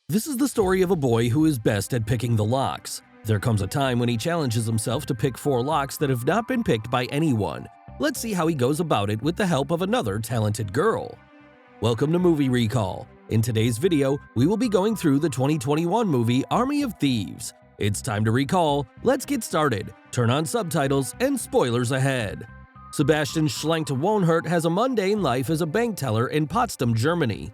This is the story of a boy who is best at picking the locks. There comes a time when he challenges himself to pick 4 locks that have not been picked by anyone. Let's see how he goes about it with the help of another talented girl. Welcome to Movie Recall. In today's video, we will be going through the 2021 movie Army of Thieves. It's time to recall. Let's get started. Turn on subtitles and spoilers ahead. Sebastian Schlenk-Wohnhurt has a mundane life as a bank teller in Potsdam, Germany.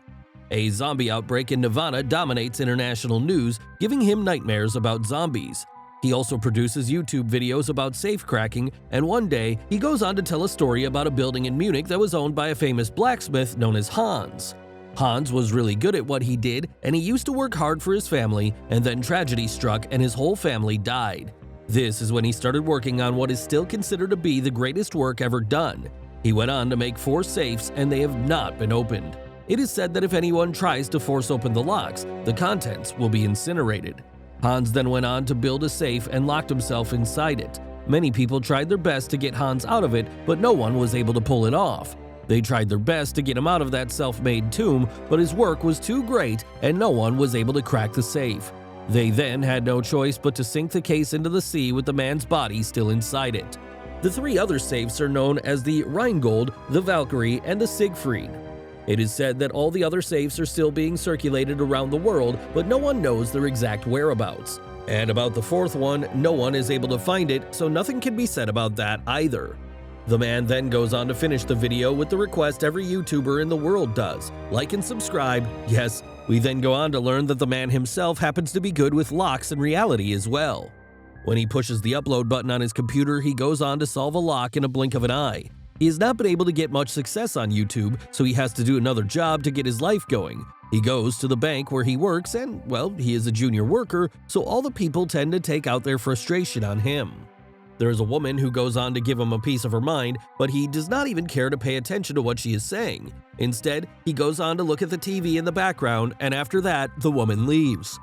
A zombie outbreak in Nevada dominates international news, giving him nightmares about zombies. He also produces YouTube videos about safecracking, and one day, he goes on to tell a story about a building in Munich that was owned by a famous blacksmith known as Hans. Hans was really good at what he did, and he used to work hard for his family, and then tragedy struck and his whole family died. This is when he started working on what is still considered to be the greatest work ever done. He went on to make 4 safes, and they have not been opened. It is said that if anyone tries to force open the locks, the contents will be incinerated. Hans then went on to build a safe and locked himself inside it. Many people tried their best to get Hans out of it, but no one was able to pull it off. They tried their best to get him out of that self-made tomb, but his work was too great and no one was able to crack the safe. They then had no choice but to sink the case into the sea with the man's body still inside it. The 3 other safes are known as the Rheingold, the Valkyrie, and the Siegfried. It is said that all the other safes are still being circulated around the world, but no one knows their exact whereabouts. And about the 4th one, no one is able to find it, so nothing can be said about that either. The man then goes on to finish the video with the request every YouTuber in the world does: like and subscribe. Yes, we then go on to learn that the man himself happens to be good with locks in reality as well. When he pushes the upload button on his computer, he goes on to solve a lock in a blink of an eye. He has not been able to get much success on YouTube, so he has to do another job to get his life going. He goes to the bank where he works and, well, he is a junior worker, so all the people tend to take out their frustration on him. There is a woman who goes on to give him a piece of her mind, but he does not even care to pay attention to what she is saying. Instead, he goes on to look at the TV in the background, and after that, the woman leaves.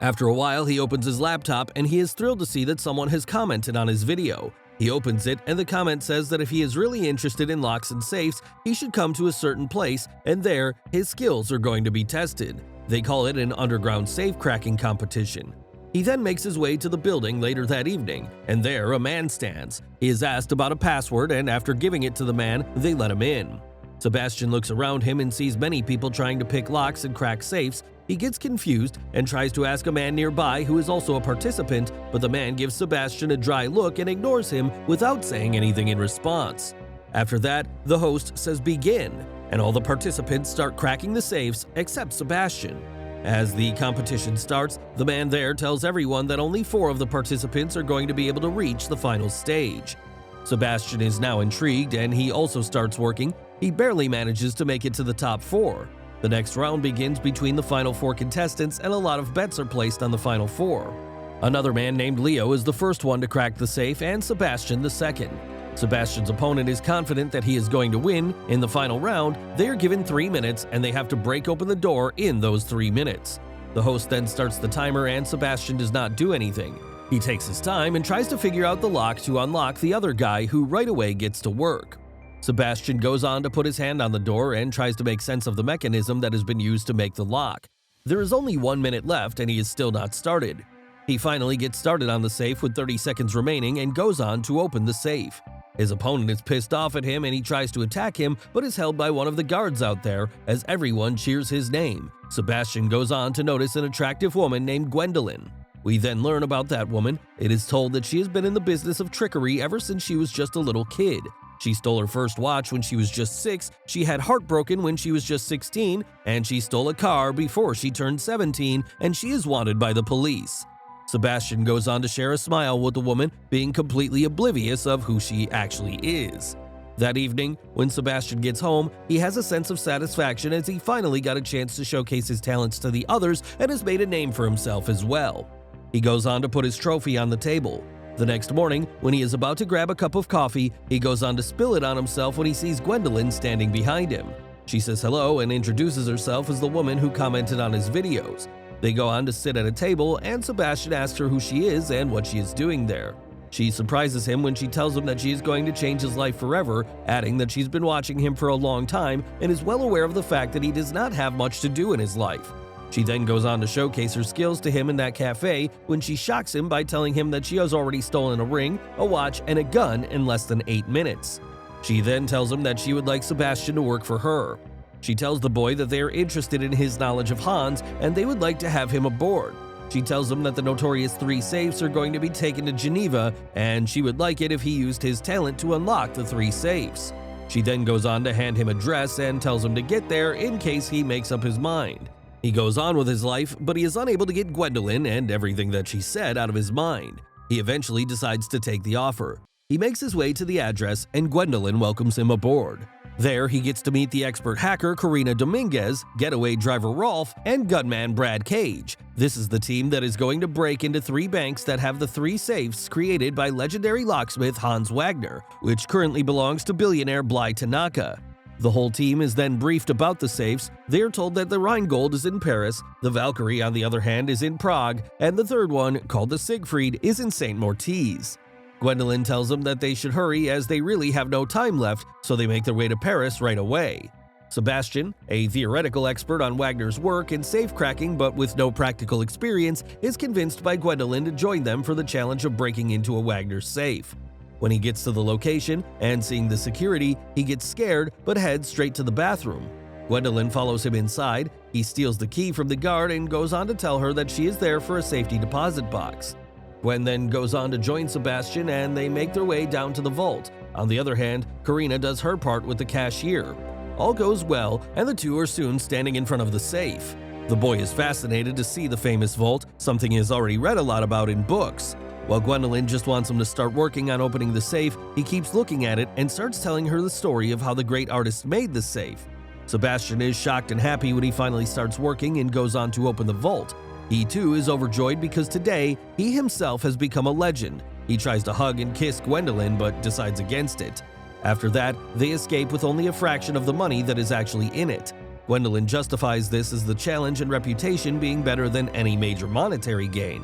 After a while, he opens his laptop and he is thrilled to see that someone has commented on his video. He opens it and the comment says that if he is really interested in locks and safes, he should come to a certain place, and there, his skills are going to be tested. They call it an underground safe cracking competition. He then makes his way to the building later that evening, and there a man stands. He is asked about a password, and after giving it to the man, they let him in. Sebastian looks around him and sees many people trying to pick locks and crack safes. He gets confused and tries to ask a man nearby who is also a participant, but the man gives Sebastian a dry look and ignores him without saying anything in response. After that, the host says begin, and all the participants start cracking the safes except Sebastian. As the competition starts, the man there tells everyone that only 4 of the participants are going to be able to reach the final stage. Sebastian is now intrigued and he also starts working. He barely manages to make it to the top 4. The next round begins between the final 4 contestants, and a lot of bets are placed on the final 4. Another man named Leo is the first one to crack the safe, and Sebastian the second. Sebastian's opponent is confident that he is going to win. In the final round, they are given 3 minutes and they have to break open the door in those 3 minutes. The host then starts the timer and Sebastian does not do anything. He takes his time and tries to figure out the lock to unlock the other guy, who right away gets to work. Sebastian goes on to put his hand on the door and tries to make sense of the mechanism that has been used to make the lock. There is only 1 minute left and he is still not started. He finally gets started on the safe with 30 seconds remaining and goes on to open the safe. His opponent is pissed off at him and he tries to attack him, but is held by one of the guards out there as everyone cheers his name. Sebastian goes on to notice an attractive woman named Gwendolyn. We then learn about that woman. It is told that she has been in the business of trickery ever since she was just a little kid. She stole her first watch when she was just 6, she had heartbroken when she was just 16, and she stole a car before she turned 17, and she is wanted by the police. Sebastian goes on to share a smile with the woman, being completely oblivious of who she actually is. That evening, when Sebastian gets home, he has a sense of satisfaction as he finally got a chance to showcase his talents to the others and has made a name for himself as well. He goes on to put his trophy on the table. The next morning, when he is about to grab a cup of coffee, he goes on to spill it on himself when he sees Gwendolyn standing behind him. She says hello and introduces herself as the woman who commented on his videos. They go on to sit at a table, and Sebastian asks her who she is and what she is doing there. She surprises him when she tells him that she is going to change his life forever, adding that she's been watching him for a long time and is well aware of the fact that he does not have much to do in his life. She then goes on to showcase her skills to him in that cafe when she shocks him by telling him that she has already stolen a ring, a watch, and a gun in less than 8 minutes. She then tells him that she would like Sebastian to work for her. She tells the boy that they are interested in his knowledge of Hans and they would like to have him aboard. She tells him that the notorious 3 safes are going to be taken to Geneva and she would like it if he used his talent to unlock the 3 safes. She then goes on to hand him a dress and tells him to get there in case he makes up his mind. He goes on with his life, but he is unable to get Gwendolyn and everything that she said out of his mind. He eventually decides to take the offer. He makes his way to the address and Gwendolyn welcomes him aboard. There, he gets to meet the expert hacker Karina Dominguez, getaway driver Rolf, and gunman Brad Cage. This is the team that is going to break into 3 banks that have the 3 safes created by legendary locksmith Hans Wagner, which currently belongs to billionaire Bly Tanaka. The whole team is then briefed about the safes. They are told that the Rheingold is in Paris, the Valkyrie on the other hand is in Prague, and the third one, called the Siegfried, is in St. Mortiz. Gwendolyn tells them that they should hurry as they really have no time left, so they make their way to Paris right away. Sebastian, a theoretical expert on Wagner's work in safecracking but with no practical experience, is convinced by Gwendolyn to join them for the challenge of breaking into a Wagner safe. When he gets to the location and seeing the security, he gets scared but heads straight to the bathroom. Gwendolyn follows him inside, he steals the key from the guard and goes on to tell her that she is there for a safety deposit box. Gwen then goes on to join Sebastian and they make their way down to the vault. On the other hand, Karina does her part with the cashier. All goes well and the two are soon standing in front of the safe. The boy is fascinated to see the famous vault, something he has already read a lot about in books. While Gwendolyn just wants him to start working on opening the safe, he keeps looking at it and starts telling her the story of how the great artist made the safe. Sebastian is shocked and happy when he finally starts working and goes on to open the vault. He too is overjoyed because today, he himself has become a legend. He tries to hug and kiss Gwendolyn but decides against it. After that, they escape with only a fraction of the money that is actually in it. Gwendolyn justifies this as the challenge and reputation being better than any major monetary gain.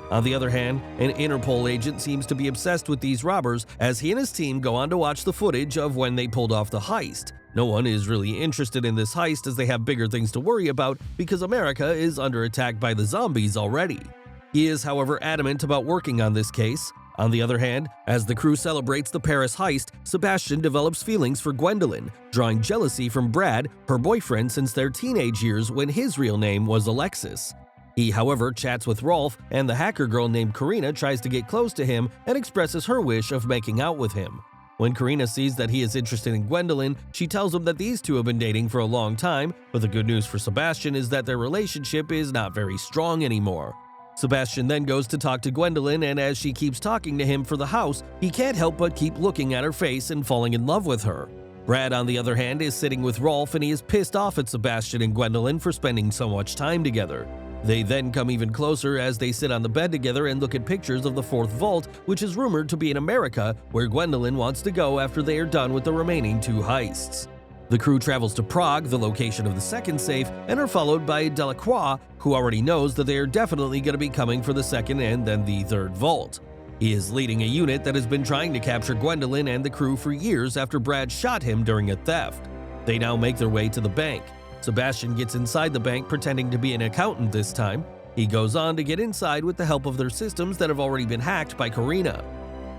On the other hand, an Interpol agent seems to be obsessed with these robbers as he and his team go on to watch the footage of when they pulled off the heist. No one is really interested in this heist as they have bigger things to worry about because America is under attack by the zombies already. He is, however, adamant about working on this case. On the other hand, as the crew celebrates the Paris heist, Sebastian develops feelings for Gwendolyn, drawing jealousy from Brad, her boyfriend since their teenage years when his real name was Alexis. He, however, chats with Rolf, and the hacker girl named Karina tries to get close to him and expresses her wish of making out with him. When Karina sees that he is interested in Gwendolyn, she tells him that these two have been dating for a long time, but the good news for Sebastian is that their relationship is not very strong anymore. Sebastian then goes to talk to Gwendolyn, and as she keeps talking to him for the house, he can't help but keep looking at her face and falling in love with her. Brad, on the other hand, is sitting with Rolf and he is pissed off at Sebastian and Gwendolyn for spending so much time together. They then come even closer as they sit on the bed together and look at pictures of the 4th vault, which is rumored to be in America, where Gwendolyn wants to go after they are done with the remaining 2 heists. The crew travels to Prague, the location of the 2nd safe, and are followed by Delacroix, who already knows that they are definitely going to be coming for the 2nd and then the 3rd vault. He is leading a unit that has been trying to capture Gwendolyn and the crew for years after Brad shot him during a theft. They now make their way to the bank. Sebastian gets inside the bank pretending to be an accountant this time. He goes on to get inside with the help of their systems that have already been hacked by Karina.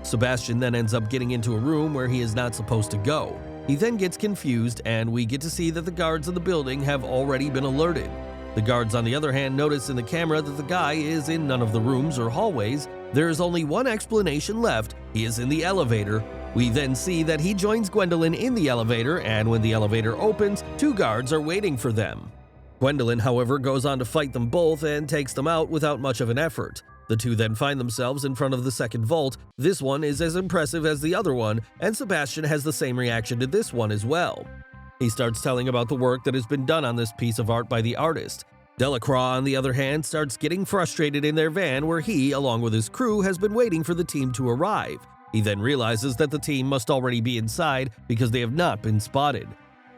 Sebastian then ends up getting into a room where he is not supposed to go. He then gets confused and we get to see that the guards of the building have already been alerted. The guards on the other hand notice in the camera that the guy is in none of the rooms or hallways. There is only one explanation left, he is in the elevator. We then see that he joins Gwendolyn in the elevator, and when the elevator opens, 2 guards are waiting for them. Gwendolyn, however, goes on to fight them both and takes them out without much of an effort. The 2 then find themselves in front of the 2nd vault. This one is as impressive as the other one, and Sebastian has the same reaction to this one as well. He starts telling about the work that has been done on this piece of art by the artist. Delacroix, on the other hand, starts getting frustrated in their van where he, along with his crew, has been waiting for the team to arrive. He then realizes that the team must already be inside because they have not been spotted.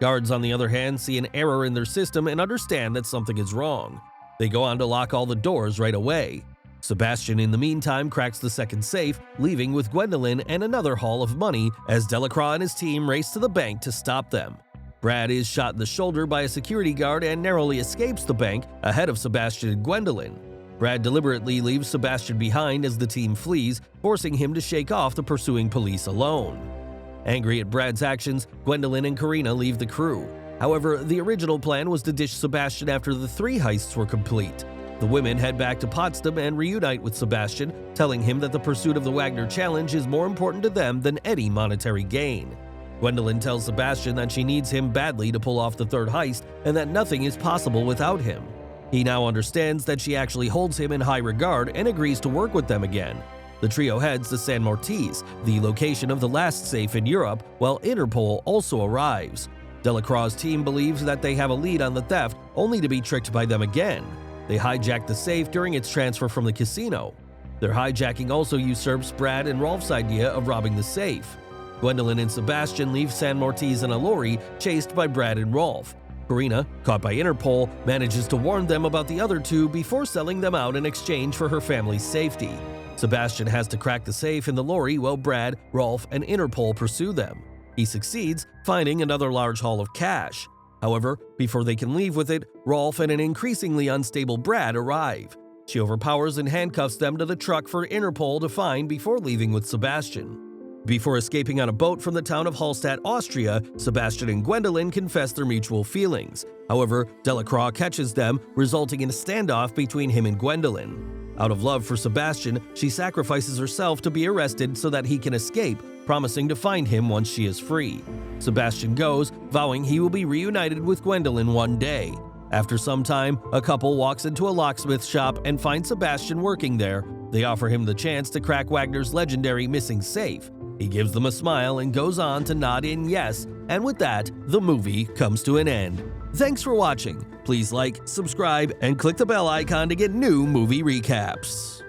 Guards, on the other hand, see an error in their system and understand that something is wrong. They go on to lock all the doors right away. Sebastian, in the meantime, cracks the 2nd safe, leaving with Gwendolyn and another haul of money as Delacroix and his team race to the bank to stop them. Brad is shot in the shoulder by a security guard and narrowly escapes the bank ahead of Sebastian and Gwendolyn. Brad deliberately leaves Sebastian behind as the team flees, forcing him to shake off the pursuing police alone. Angry at Brad's actions, Gwendolyn and Karina leave the crew. However, the original plan was to ditch Sebastian after the 3 heists were complete. The women head back to Potsdam and reunite with Sebastian, telling him that the pursuit of the Wagner Challenge is more important to them than any monetary gain. Gwendolyn tells Sebastian that she needs him badly to pull off the 3rd heist and that nothing is possible without him. He now understands that she actually holds him in high regard and agrees to work with them again. The trio heads to San Mortiz, the location of the last safe in Europe, while Interpol also arrives. Delacroix's team believes that they have a lead on the theft, only to be tricked by them again. They hijack the safe during its transfer from the casino. Their hijacking also usurps Brad and Rolf's idea of robbing the safe. Gwendolyn and Sebastian leave San Mortiz in a lorry, chased by Brad and Rolf. Karina, caught by Interpol, manages to warn them about the other 2 before selling them out in exchange for her family's safety. Sebastian has to crack the safe in the lorry while Brad, Rolf, and Interpol pursue them. He succeeds, finding another large haul of cash. However, before they can leave with it, Rolf and an increasingly unstable Brad arrive. She overpowers and handcuffs them to the truck for Interpol to find before leaving with Sebastian. Before escaping on a boat from the town of Hallstatt, Austria, Sebastian and Gwendolyn confess their mutual feelings. However, Delacroix catches them, resulting in a standoff between him and Gwendolyn. Out of love for Sebastian, she sacrifices herself to be arrested so that he can escape, promising to find him once she is free. Sebastian goes, vowing he will be reunited with Gwendolyn one day. After some time, a couple walks into a locksmith shop and finds Sebastian working there. They offer him the chance to crack Wagner's legendary missing safe. He gives them a smile and goes on to nod in yes, and with that, the movie comes to an end. Thanks for watching. Please like, subscribe, and click the bell icon to get new movie recaps.